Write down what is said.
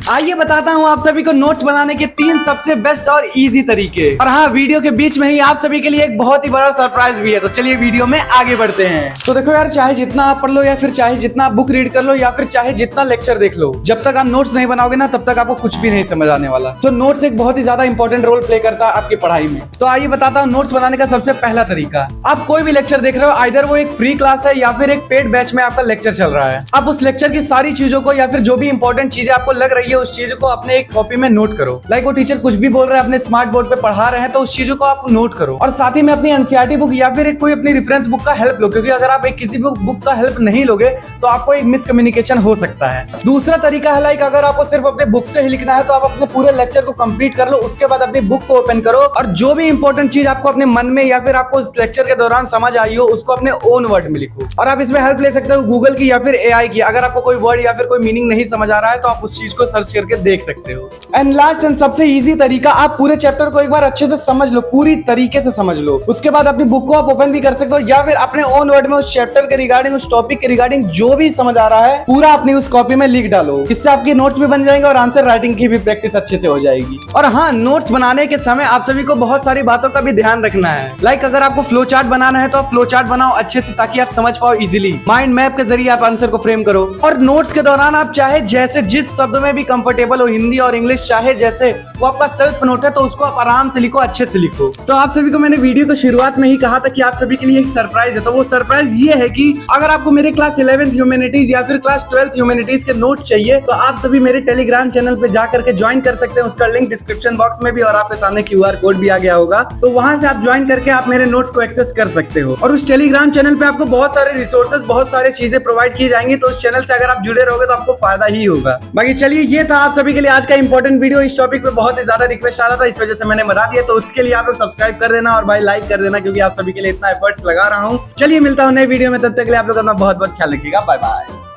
आइए बताता हूँ आप सभी को नोट्स बनाने के 3 सबसे बेस्ट और इजी तरीके। और हाँ, वीडियो के बीच में ही आप सभी के लिए एक बहुत ही बड़ा सरप्राइज भी है। तो चलिए वीडियो में आगे बढ़ते हैं। तो देखो यार, चाहे जितना आप पढ़ लो या फिर चाहे जितना आप बुक रीड कर लो या फिर चाहे जितना लेक्चर देख लो, जब तक आप नोट्स नहीं बनाओगे ना तब तक आपको कुछ भी नहीं समझ आने वाला। तो नोट्स एक बहुत ही ज्यादा इंपॉर्टेंट रोल प्ले करता है आपकी पढ़ाई में। तो आइए बताता हूँ नोट्स बनाने का सबसे पहला तरीका। आप कोई भी लेक्चर देख रहे हो, आइदर वो एक फ्री क्लास है या फिर एक पेड बैच में आपका लेक्चर चल रहा है, आप उस लेक्चर की सारी चीजों को या फिर जो भी इंपॉर्टेंट चीजें आपको लग रही है उस चीज को अपने एक कॉपी में नोट करो। लाइक वो टीचर कुछ भी बोल रहे हैं अपने स्मार्ट बोर्ड पे पढ़ा रहे हैं तो उस चीजों को आप नोट करो। और साथ ही में अपनी एनसीईआरटी बुक या फिर कोई अपनी रेफरेंस बुक का हेल्प लो, क्योंकि अगर आप एक किसी बुक का हेल्प नहीं लोगे तो आपको एक मिसकम्युनिकेशन हो सकता है। दूसरा तरीका है, लाइक अगर आपको सिर्फ अपने बुक से ही लिखना है तो आप अपने पूरे लेक्चर को कंप्लीट कर लो, उसके बाद अपनी बुक को ओपन करो और जो भी इंपॉर्टेंट चीज आपको अपने मन में या फिर आपको लेक्चर के दौरान समझ आई हो उसको अपने ओन वर्ड में लिखो। और आप इसमें हेल्प ले सकते हो गूगल की या फिर एआई की। अगर आपको कोई वर्ड या फिर कोई मीनिंग नहीं समझ आ रहा है तो आप उस चीज को सर्च करके देख सकते हो। एंड लास्ट एंड सबसे इजी तरीका, आप पूरे चैप्टर को एक बार अच्छे से समझ लो, पूरी तरीके से समझ लो। उसके बाद अपनी बुक को आप ओपन भी कर सकते हो या फिर अपने ओन वर्ड में उस चैप्टर के रिगार्डिंग, उस टॉपिक के रिगार्डिंग जो भी समझ आ रहा है पूरा अपनी उस कॉपी में लिख डालो। इससे आपकी नोट्स भी बन जाएंगे और आंसर राइटिंग की भी प्रैक्टिस अच्छे से हो जाएगी। और हाँ, नोट्स बनाने के समय आप सभी को बहुत सारी बातों का भी ध्यान रखना है। लाइक अगर आपको फ्लो चार्ट बनाना है तो आप फ्लो चार्ट बनाओ अच्छे से ताकि आप समझ पाओ इजीली। माइंड मैप के जरिए आप आंसर को फ्रेम करो। और नोट्स के दौरान आप चाहे जैसे जिस शब्द में भी कंफर्टेबल हो, हिंदी और इंग्लिश चाहे जैसे, वो आपका सेल्फ नोट है तो उसको आप आराम से लिखो, अच्छे से लिखो। तो आप सभी को मैंने वीडियो को शुरुआत में ही कहा था कि आप सभी के लिए एक सरप्राइज है। तो वो सरप्राइज ये है कि अगर आपको मेरे क्लास 11th ह्यूमैनिटीज या फिर क्लास 12th ह्यूमैनिटीज के नोट्स चाहिए तो आप सभी मेरे टेलीग्राम चैनल पे जाकर के ज्वाइन कर सकते हैं। उसका लिंक डिस्क्रिप्शन बॉक्स में भी और आपके सामने QR कोड भी आ गया होगा, तो वहां से आप ज्वाइन करके आप मेरे नोट्स को एक्सेस कर सकते हो। और उस टेलीग्राम चैनल पे आपको बहुत सारे रिसोर्सेज, बहुत सारी चीजें प्रोवाइड की जाएंगी। तो उस चैनल से अगर आप जुड़े रहोगे तो आपको फायदा ही होगा। बाकी चलिए, ये था आप सभी के लिए आज का इंपॉर्टेंट वीडियो। इस टॉपिक पे बहुत ही ज्यादा रिक्वेस्ट आ रहा था, इस वजह से मैंने बता दिया। तो उसके लिए आप लोग सब्सक्राइब कर देना और भाई लाइक कर देना, क्योंकि आप सभी के लिए इतना एफर्ट्स लगा रहा हूँ। चलिए मिलता हूँ नए वीडियो में, तब तक के लिए आप लोग अपना बहुत बहुत ख्याल रखिएगा। Bye bye.